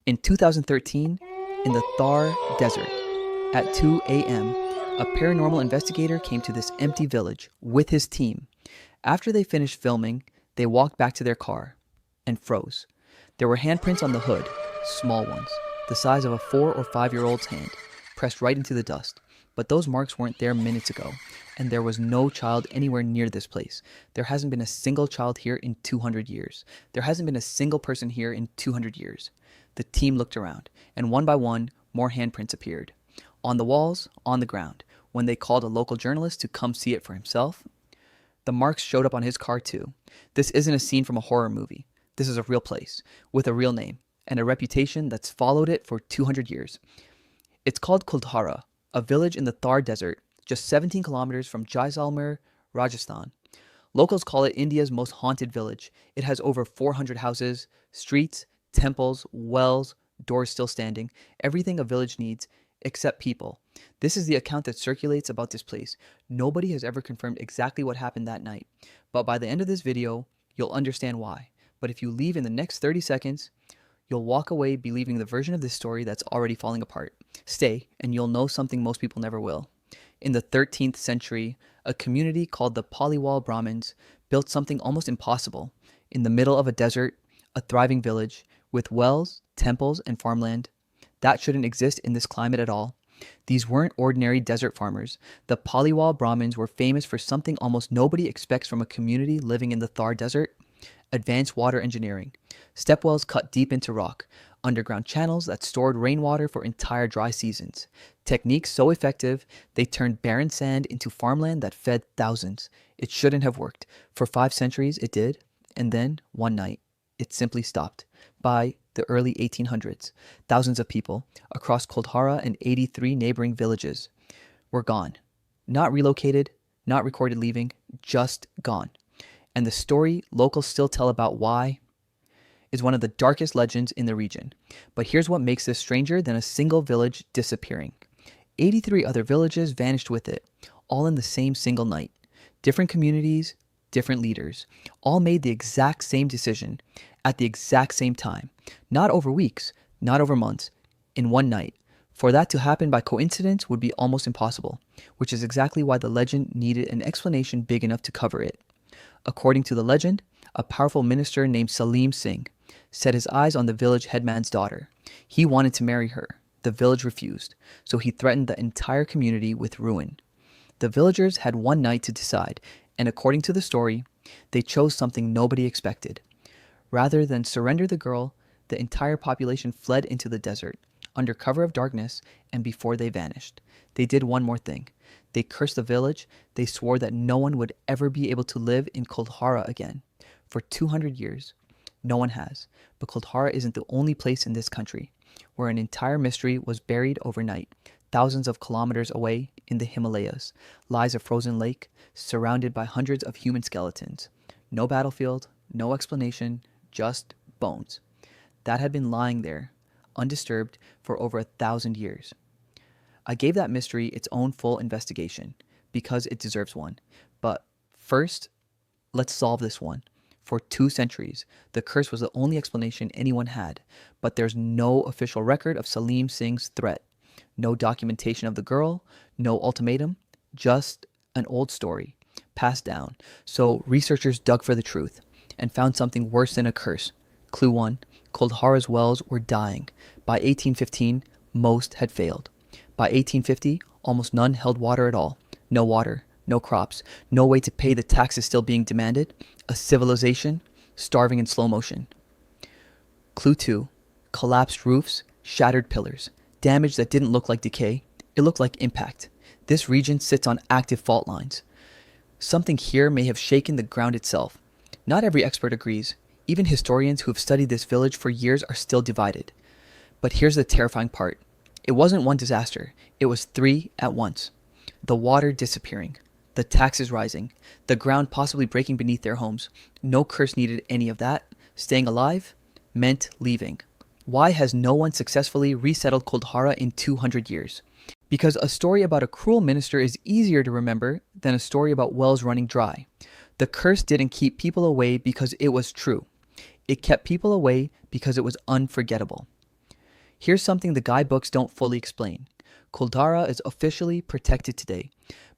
In 2013, in the Thar Desert, at 2 a.m., a paranormal investigator came to this empty village with his team. After they finished filming, they walked back to their car and froze. There were handprints on the hood, small ones, the size of a 4 or 5-year-old's hand, pressed right into the dust. But those marks weren't there minutes ago, and there was no child anywhere near this place. There hasn't been a single child here in 200 years. There hasn't been a single person here in 200 years. The team looked around, and one by one, more handprints appeared. On the walls, on the ground. When they called a local journalist to come see it for himself, the marks showed up on his car too. This isn't a scene from a horror movie. This is a real place, with a real name, and a reputation that's followed it for 200 years. It's called Kuldhara, a village in the Thar Desert, just 17 kilometers from Jaisalmer, Rajasthan. Locals call it India's most haunted village. It has over 400 houses, streets, temples, wells, doors still standing, everything a village needs, except people. This is the account that circulates about this place. Nobody has ever confirmed exactly what happened that night, but by the end of this video, you'll understand why. But if you leave in the next 30 seconds, you'll walk away believing the version of this story that's already falling apart. Stay, and you'll know something most people never will. In the 13th century, a community called the Paliwal Brahmins built something almost impossible. In the middle of a desert, a thriving village, with wells, temples, and farmland. That shouldn't exist in this climate at all. These weren't ordinary desert farmers. The Paliwal Brahmins were famous for something almost nobody expects from a community living in the Thar Desert: advanced water engineering. Stepwells cut deep into rock, underground channels that stored rainwater for entire dry seasons. Techniques so effective, they turned barren sand into farmland that fed thousands. It shouldn't have worked. For 5 centuries, it did. And then, one night, it simply stopped. By the early 1800s, thousands of people across Kuldhara and 83 neighboring villages were gone. Not relocated, not recorded leaving, just gone. And the story locals still tell about why is one of the darkest legends in the region. But here's what makes this stranger than a single village disappearing. 83 other villages vanished with it, all in the same single night. Different communities, different leaders, all made the exact same decision at the exact same time. Not over weeks, not over months, in one night. For that to happen by coincidence would be almost impossible, which is exactly why the legend needed an explanation big enough to cover it. According to the legend, a powerful minister named Salim Singh set his eyes on the village headman's daughter. He wanted to marry her. The village refused, so he threatened the entire community with ruin. The villagers had one night to decide, and according to the story, they chose something nobody expected. Rather than surrender the girl, the entire population fled into the desert, under cover of darkness, and before they vanished. They did one more thing. They cursed the village. They swore that no one would ever be able to live in Kuldhara again. For 200 years, no one has. But Kuldhara isn't the only place in this country where an entire mystery was buried overnight. Thousands of kilometers away in the Himalayas lies a frozen lake surrounded by hundreds of human skeletons. No battlefield, no explanation, just bones that had been lying there, undisturbed, for over 1,000 years. I gave that mystery its own full investigation, because it deserves one. But first, let's solve this one. For 2 centuries, the curse was the only explanation anyone had, but there's no official record of Salim Singh's threat. No documentation of the girl, no ultimatum, just an old story, passed down. So researchers dug for the truth and found something worse than a curse. Clue 1, Kuldhara's wells were dying. By 1815, most had failed. By 1850, almost none held water at all. No water, no crops, no way to pay the taxes still being demanded. A civilization starving in slow motion. Clue 2, collapsed roofs, shattered pillars, damage that didn't look like decay, it looked like impact. This region sits on active fault lines. Something here may have shaken the ground itself. Not every expert agrees. Even historians who have studied this village for years are still divided. But here's the terrifying part. It wasn't one disaster. It was 3 at once. The water disappearing. The taxes rising. The ground possibly breaking beneath their homes. No curse needed any of that. Staying alive meant leaving. Why has no one successfully resettled Kuldhara in 200 years? Because a story about a cruel minister is easier to remember than a story about wells running dry. The curse didn't keep people away because it was true. It kept people away because it was unforgettable. Here's something the guidebooks don't fully explain. Kuldhara is officially protected today,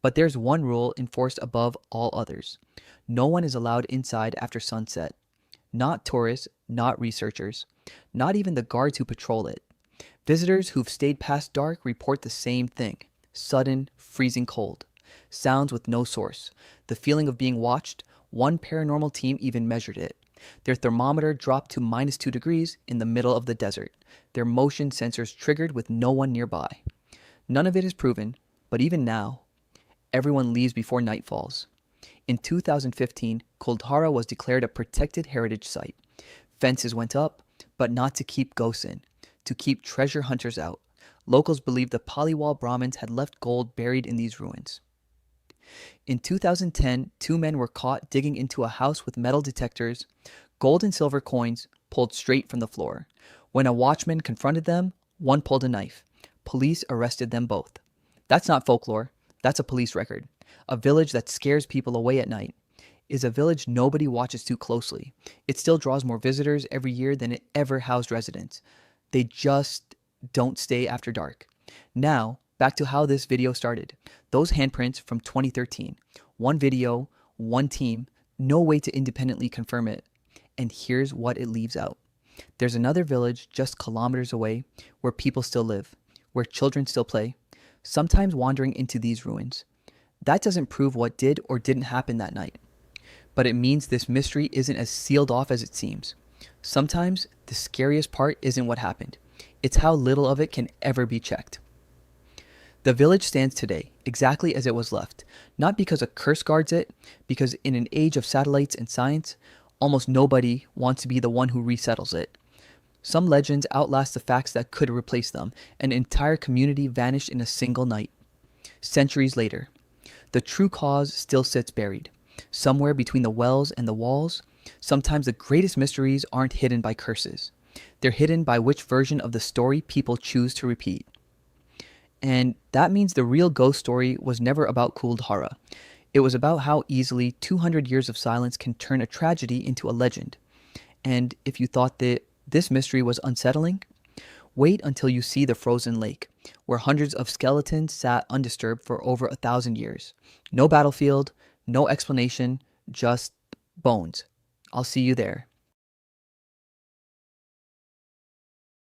but there's one rule enforced above all others. No one is allowed inside after sunset. Not tourists, not researchers, not even the guards who patrol it. Visitors who've stayed past dark report the same thing: sudden, freezing cold, sounds with no source, the feeling of being watched. One paranormal team even measured it. Their thermometer dropped to -2 degrees in the middle of the desert, their motion sensors triggered with no one nearby. None of it is proven, but even now, everyone leaves before night falls. In 2015, Kuldhara was declared a protected heritage site. Fences went up, but not to keep ghosts in, to keep treasure hunters out. Locals believed the Paliwal Brahmins had left gold buried in these ruins. In 2010, two men were caught digging into a house with metal detectors, gold and silver coins pulled straight from the floor. When a watchman confronted them, one pulled a knife. Police arrested them both. That's not folklore, that's a police record. A village that scares people away at night is a village nobody watches too closely. It still draws more visitors every year than it ever housed residents. They just don't stay after dark. Now, back to how this video started. Those handprints from 2013. One video, one team, no way to independently confirm it. And here's what it leaves out. There's another village just kilometers away where people still live, where children still play, sometimes wandering into these ruins. That doesn't prove what did or didn't happen that night, but it means this mystery isn't as sealed off as it seems. Sometimes the scariest part isn't what happened, it's how little of it can ever be checked. The village stands today exactly as it was left, not because a curse guards it, because in an age of satellites and science, almost nobody wants to be the one who resettles it. Some legends outlast the facts that could replace them. An entire community vanished in a single night. Centuries later, the true cause still sits buried, somewhere between the wells and the walls. Sometimes the greatest mysteries aren't hidden by curses. They're hidden by which version of the story people choose to repeat. And that means the real ghost story was never about Kuldhara. It was about how easily 200 years of silence can turn a tragedy into a legend. And if you thought that this mystery was unsettling, wait until you see the frozen lake, where hundreds of skeletons sat undisturbed for over 1,000 years. No battlefield, no explanation, just bones. I'll see you there.